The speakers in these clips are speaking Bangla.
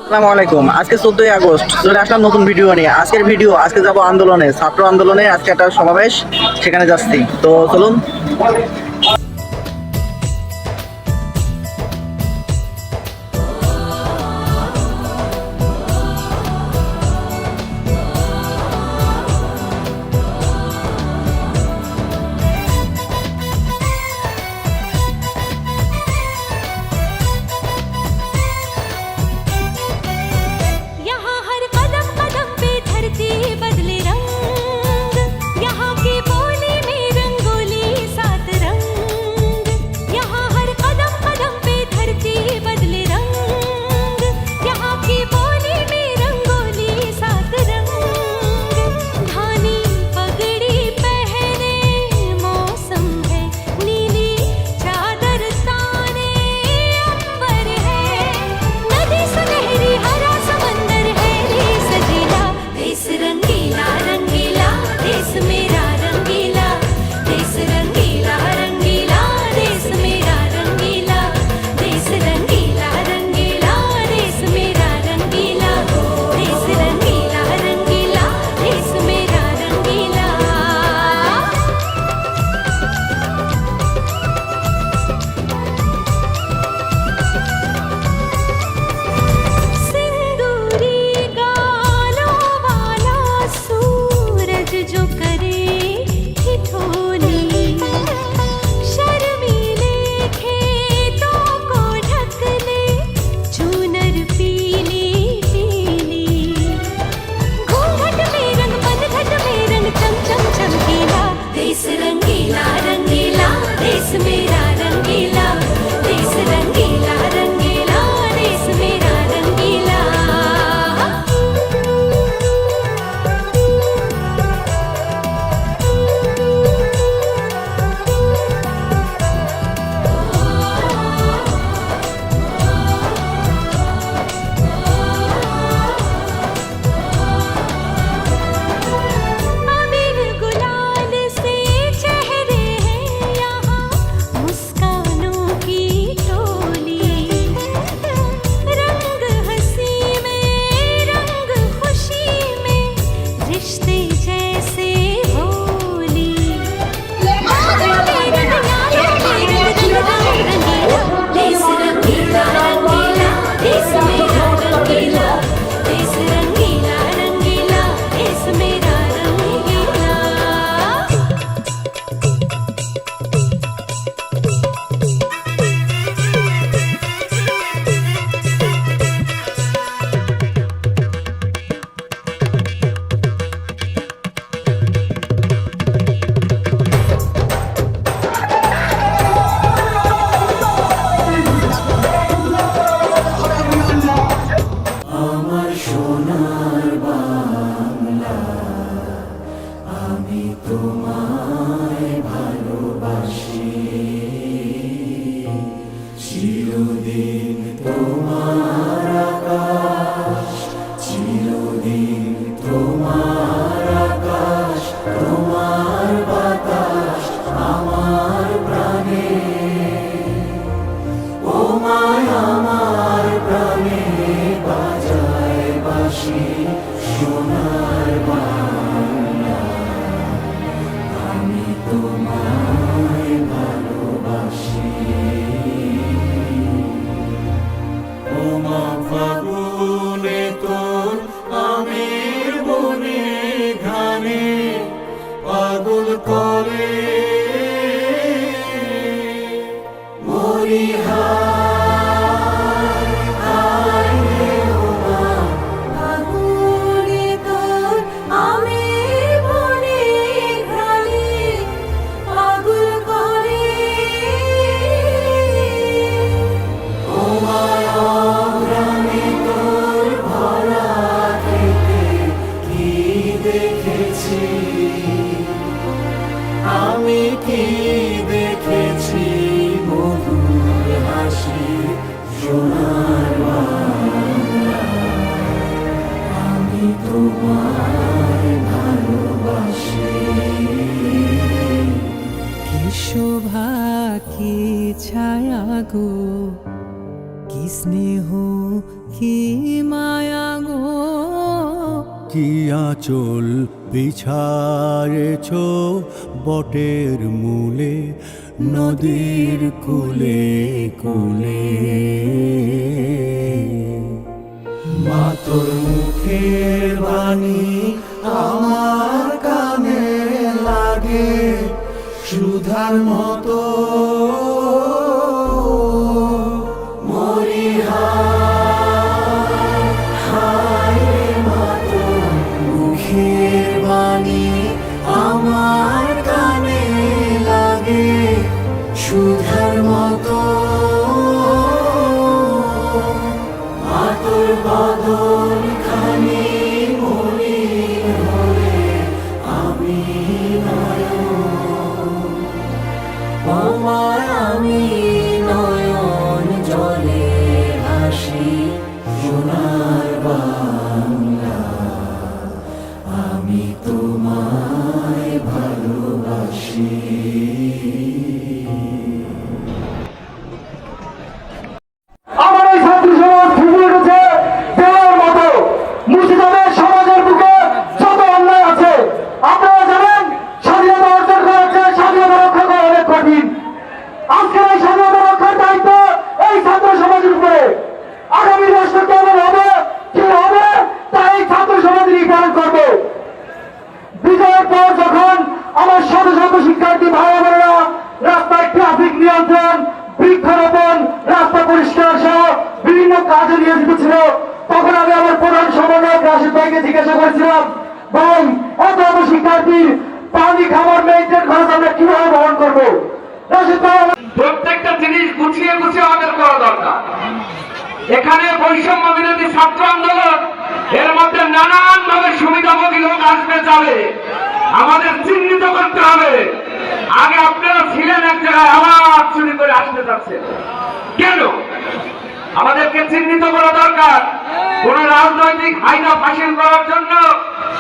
আসসালামু আলাইকুম। আজকে 14ই আগস্ট চলে আসলাম নতুন ভিডিও নিয়ে। আজকে যাব আন্দোলনে, ছাত্র আন্দোলনে। আজকে একটা সমাবেশ, সেখানে যাচ্ছি। তো চলুন। यहाँ हर कदम कदम पे धरती बदले रंग, यहाँ की बोली में रंगोली सात रंग। यहाँ हर कदम कदम पे धरती बदले रंग, यहाँ की बोली में रंगोली सात रंग। धानी पगड़ी पहने मौसम है, नीली चादर ताने अंबर है। नदी सुनहरी हरा समंदर है रे सजीला, देश रंगीला रंगीला, देश मेरा रंगीला। देश रंगीला रंगीला, देश मेरा रंगीला। देश रंगीला रंगीला, देश मेरा रंगीला। देश रंगीला रंगीला, देश मेरा रंगीला। सिंदूरी गालों वाला सूरज जो करे ठिठोली, शर्मीले खेतों को ढक ले चूनर पीली पीली। घूंघट में रंग पनघट में रंग चम चम चमकीला, देश रंगीला रंगीला, देश मेरा रंगीला। देश रंगीला रंगीला, देश मेरा रंगीला। अबीर गुलाल से चेहरे हैं यहाँ, मुस्कानों की टोली। रंग हंसी में रंग खुशी में, रिश्ते जैसे होली। बादल के रंग यादों के रंग रंग रंगीला, देश रंगीला रंगीला, देश मेरा रंगीला। देश रंगीला रंगीला, देश मेरा रंगीला। ওমা ফাগুনে তোর আমের বনে ঘানে পাগল করে মরি হায় হায় রে ওমা ফাগুনে তোর আমের বনে ঘ্রাণে পাগল করে। ওমা অগ্রামে তোর ভরা খেতে কি দেখেছি আমি, কি দেখেছি মধুর হাসি সোনার বাংলা। আমি তোমায় ভালোবাসি। কি শোভা কি ছায়া গো, কি স্নেহ কি মা আঁচল বিছারেছ বটের মূলে নদীর কূলে কূলে মা তোর মুখের বাণী আমার কানে লাগে সুধার মতো মরি হায় রে মা তোর মুখের বাণী আমার কানে লাগে সুধার মতো মা তোর বদন খানি মরি হলে আমি আমি নয়ন জলে ভাসি সোনার বাংলা আমি তোমায় ভালোবাসি আমার এই ছাত্র সমাজ ফুটে উঠেছে দেওয়ার মতো মুর্শিদাবাদ সমাজের বুকে যত অন্যায় আছে আপনারা জানেন স্বাধীনতা অর্জন করা হচ্ছে স্বাধীনতা রক্ষা করা অনেক কঠিন আজকের এই স্বাধীনতা রক্ষার দায়িত্ব এই ছাত্র সমাজের উপরে আগামী রাষ্ট্র কেমন হবে কি হবে তা এই ছাত্র সমাজ নির্ধারণ করবে বিজয়ের পর যখন আমার শত শত শিক্ষার্থী ভাই বোনেরা রাস্তায় ট্রাফিক নিয়ন্ত্রণ বৃক্ষরোপণ রাস্তা পরিষ্কার সহ বিভিন্ন কাজে নিয়োজিত ছিল তখন আমি আমার প্রধান সমন্বয়ক রাশিদ ভাইকে জিজ্ঞাসা করেছিলাম ভাই এত এত শিক্ষার্থীর পানি খাবার মেইনটেন খরচ আমরা কিভাবে বহন করবো রাশিদ ভাই প্রত্যেকটা জিনিস গুছিয়ে গুছিয়ে আমাদের করা দরকার। এখানে বৈষম্য বিরোধী ছাত্র আন্দোলন এর মধ্যে নানান ভাবে সুবিধাভোগী লোক আসবে যাবে, আমাদের চিহ্নিত করতে হবে। আগে আপনারা ছিলেন এক জায়গায়, আবার চুরি করে আসতে যাচ্ছেন কেন? আমাদেরকে চিহ্নিত করা দরকার। কোন রাজনৈতিক হাইনা ফাঁসিল করার জন্য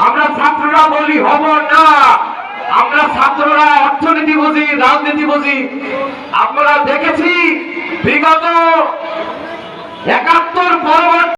আমরা ছাত্ররা বলি হব না। আমরা ছাত্ররা অর্থনীতি বুঝি, রাজনীতি বুঝি। আপনারা দেখেছি বিগত ৭১ পরবর্তী